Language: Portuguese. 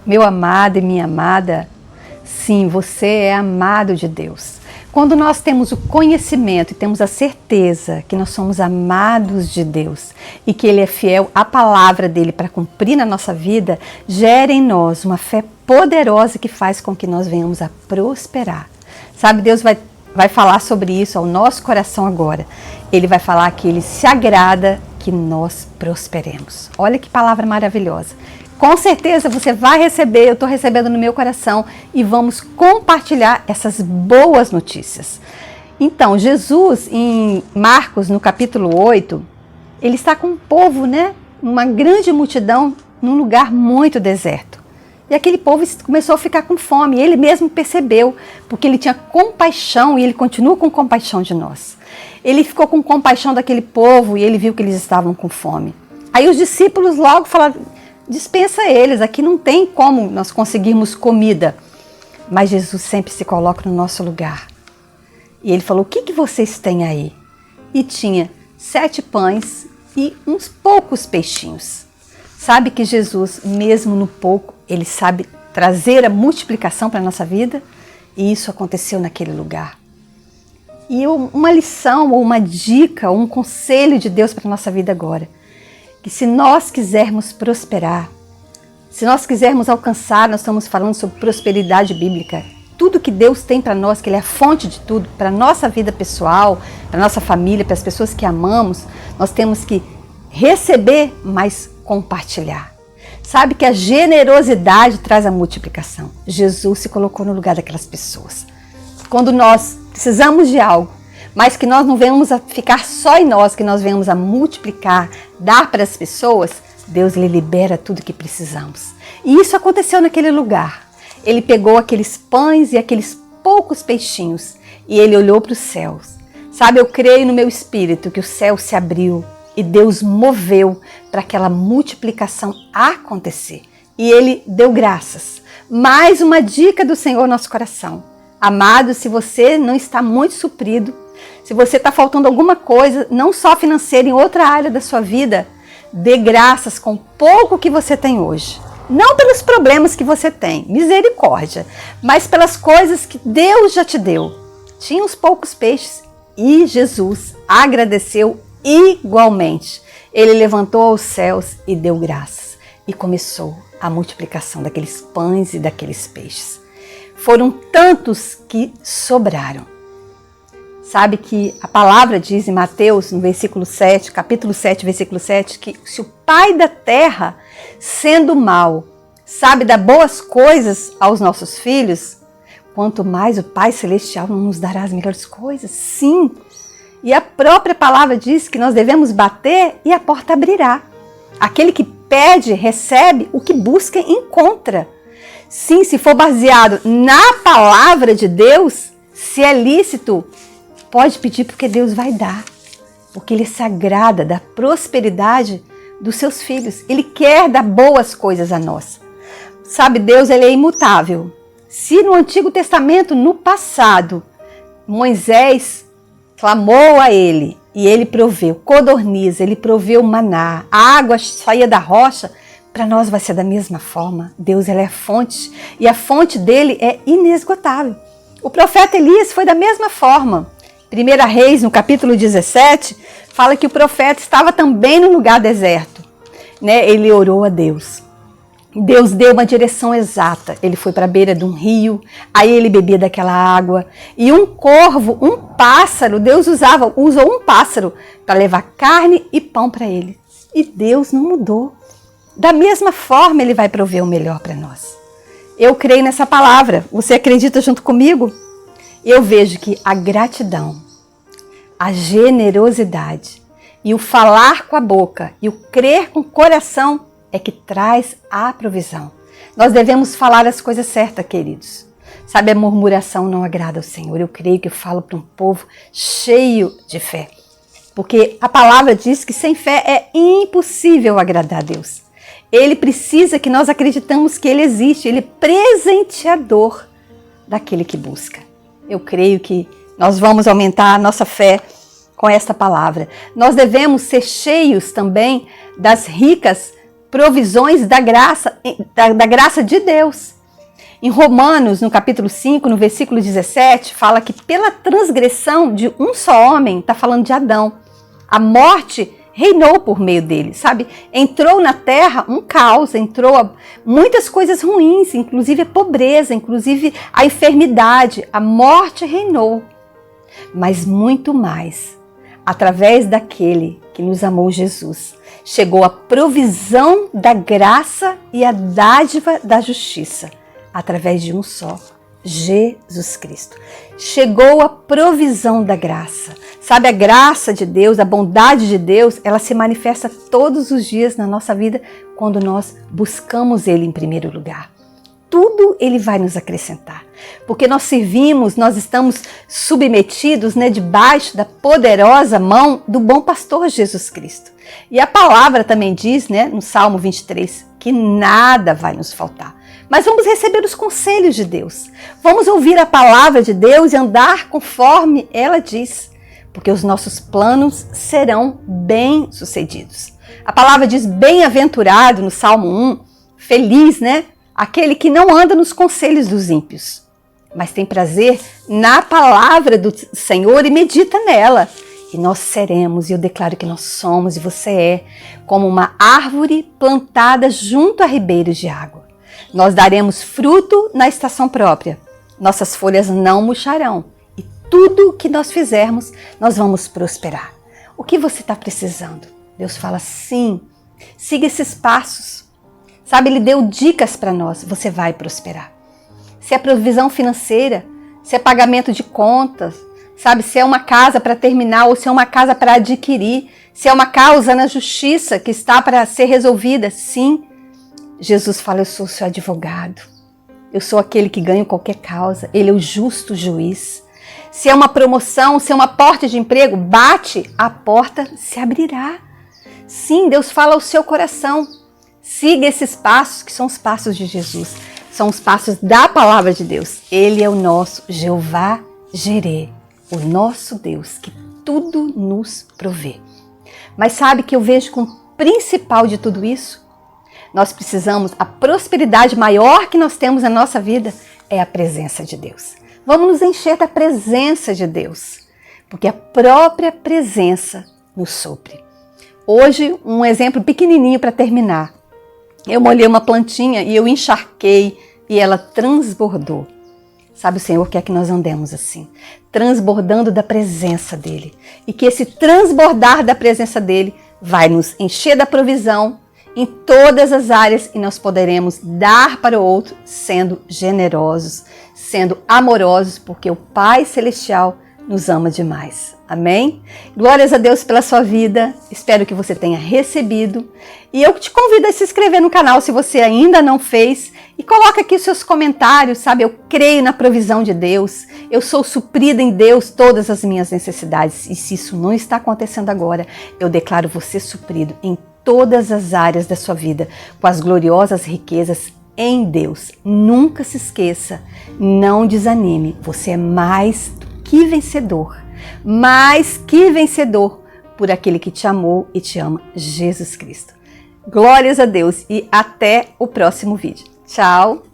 Meu amado e minha amada, sim, você é amado de Deus. Quando nós temos o conhecimento e temos a certeza que nós somos amados de Deus e que Ele é fiel à palavra dEle para cumprir na nossa vida, gera em nós uma fé poderosa que faz com que nós venhamos a prosperar. Sabe, Deus vai falar sobre isso ao nosso coração agora. Ele vai falar que Ele se agrada que nós prosperemos. Olha que palavra maravilhosa. Com certeza você vai receber, eu estou recebendo no meu coração e vamos compartilhar essas boas notícias. Então, Jesus, em Marcos, no capítulo 8, ele está com um povo, né? Uma grande multidão num lugar muito deserto. E aquele povo começou a ficar com fome, ele mesmo percebeu, porque ele tinha compaixão e ele continua com compaixão de nós. Ele ficou com compaixão daquele povo e ele viu que eles estavam com fome. Aí os discípulos logo falaram: dispensa eles, aqui não tem como nós conseguirmos comida. Mas Jesus sempre se coloca no nosso lugar. E ele falou: o que vocês têm aí? E tinha 7 pães e uns poucos peixinhos. Sabe que Jesus, mesmo no pouco, ele sabe trazer a multiplicação para a nossa vida? E isso aconteceu naquele lugar. E uma lição, ou uma dica, ou um conselho de Deus para a nossa vida agora. Que se nós quisermos prosperar, se nós quisermos alcançar, nós estamos falando sobre prosperidade bíblica, tudo que Deus tem para nós, que Ele é a fonte de tudo, para a nossa vida pessoal, para a nossa família, para as pessoas que amamos, nós temos que receber, mas compartilhar. Sabe que a generosidade traz a multiplicação. Jesus se colocou no lugar daquelas pessoas. Quando nós precisamos de algo, mas que nós não venhamos a ficar só em nós, que nós venhamos a multiplicar, dar para as pessoas, Deus lhe libera tudo que precisamos. E isso aconteceu naquele lugar. Ele pegou aqueles pães e aqueles poucos peixinhos e ele olhou para os céus. Sabe, eu creio no meu espírito que o céu se abriu e Deus moveu para aquela multiplicação acontecer. E ele deu graças. Mais uma dica do Senhor no nosso coração. Amado, se você não está muito suprido, se você está faltando alguma coisa, não só financeira, em outra área da sua vida, dê graças com o pouco que você tem hoje. Não pelos problemas que você tem, misericórdia, mas pelas coisas que Deus já te deu. Tinha uns poucos peixes e Jesus agradeceu igualmente. Ele levantou aos céus e deu graças. E começou a multiplicação daqueles pães e daqueles peixes. Foram tantos que sobraram. Sabe que a palavra diz em Mateus, no versículo 7, capítulo 7, versículo 7, que se o Pai da terra, sendo mau, sabe dar boas coisas aos nossos filhos, quanto mais o Pai Celestial não nos dará as melhores coisas? Sim! E a própria palavra diz que nós devemos bater e a porta abrirá. Aquele que pede, recebe, o que busca, encontra. Sim, se for baseado na palavra de Deus, se é lícito, pode pedir porque Deus vai dar. Porque Ele se agrada da prosperidade dos seus filhos. Ele quer dar boas coisas a nós. Sabe, Deus ele é imutável. Se no Antigo Testamento, no passado, Moisés clamou a Ele e Ele proveu codorniz, Ele proveu maná, a água saía da rocha, para nós vai ser da mesma forma. Deus ele é a fonte e a fonte dele é inesgotável. O profeta Elias foi da mesma forma. 1 Reis, no capítulo 17, fala que o profeta estava também no lugar deserto. Ele orou a Deus. Deus deu uma direção exata. Ele foi para a beira de um rio, aí ele bebia daquela água. E um corvo, um pássaro, Deus usou um pássaro para levar carne e pão para ele. E Deus não mudou. Da mesma forma, Ele vai prover o melhor para nós. Eu creio nessa palavra. Você acredita junto comigo? Eu vejo que a gratidão, a generosidade e o falar com a boca e o crer com o coração é que traz a provisão. Nós devemos falar as coisas certas, queridos. Sabe, a murmuração não agrada ao Senhor. Eu creio que eu falo para um povo cheio de fé. Porque a palavra diz que sem fé é impossível agradar a Deus. Ele precisa que nós acreditamos que Ele existe. Ele é presenteador daquele que busca. Eu creio que nós vamos aumentar a nossa fé com esta palavra. Nós devemos ser cheios também das ricas provisões da graça de Deus. Em Romanos, no capítulo 5, no versículo 17, fala que pela transgressão de um só homem, está falando de Adão, a morte reinou por meio dele, sabe? Entrou na terra um caos, entrou muitas coisas ruins, inclusive a pobreza, inclusive a enfermidade, a morte reinou. Mas muito mais, através daquele que nos amou, Jesus, chegou a provisão da graça e a dádiva da justiça, através de um só, Jesus Cristo. Chegou a provisão da graça. Sabe, a graça de Deus, a bondade de Deus, ela se manifesta todos os dias na nossa vida quando nós buscamos Ele em primeiro lugar. Tudo Ele vai nos acrescentar. Porque nós servimos, nós estamos submetidos, debaixo da poderosa mão do bom pastor Jesus Cristo. E a palavra também diz, no Salmo 23, que nada vai nos faltar. Mas vamos receber os conselhos de Deus. Vamos ouvir a palavra de Deus e andar conforme ela diz. Porque os nossos planos serão bem-sucedidos. A palavra diz bem-aventurado no Salmo 1, feliz, aquele que não anda nos conselhos dos ímpios, mas tem prazer na palavra do Senhor e medita nela. E nós seremos, e eu declaro que nós somos, e você é, como uma árvore plantada junto a ribeiros de água. Nós daremos fruto na estação própria. Nossas folhas não murcharão. E tudo que nós fizermos, nós vamos prosperar. O que você está precisando? Deus fala sim. Siga esses passos. Sabe, Ele deu dicas para nós. Você vai prosperar. Se é provisão financeira, se é pagamento de contas, sabe, se é uma casa para terminar ou se é uma casa para adquirir, se é uma causa na justiça que está para ser resolvida, sim. Jesus fala, eu sou seu advogado, eu sou aquele que ganha qualquer causa, Ele é o justo juiz. Se é uma promoção, se é uma porta de emprego, bate, a porta se abrirá. Sim, Deus fala ao seu coração, siga esses passos que são os passos de Jesus, são os passos da palavra de Deus. Ele é o nosso Jeová Jireh, o nosso Deus que tudo nos provê. Mas sabe que eu vejo como principal de tudo isso? Nós precisamos, a prosperidade maior que nós temos na nossa vida é a presença de Deus. Vamos nos encher da presença de Deus, porque a própria presença nos supre. Hoje, um exemplo pequenininho para terminar. Eu molhei uma plantinha e eu encharquei e ela transbordou. Sabe, o Senhor quer que nós andemos assim, transbordando da presença dEle. E que esse transbordar da presença dEle vai nos encher da provisão em todas as áreas e nós poderemos dar para o outro sendo generosos, sendo amorosos, porque o Pai Celestial nos ama demais. Amém? Glórias a Deus pela sua vida. Espero que você tenha recebido. E eu te convido a se inscrever no canal se você ainda não fez. E coloca aqui seus comentários, sabe? Eu creio na provisão de Deus. Eu sou suprida em Deus todas as minhas necessidades. E se isso não está acontecendo agora, eu declaro você suprido em todas as áreas da sua vida, com as gloriosas riquezas em Deus. Nunca se esqueça, não desanime. Você é mais que vencedor. Mais que vencedor por aquele que te amou e te ama, Jesus Cristo. Glórias a Deus e até o próximo vídeo. Tchau!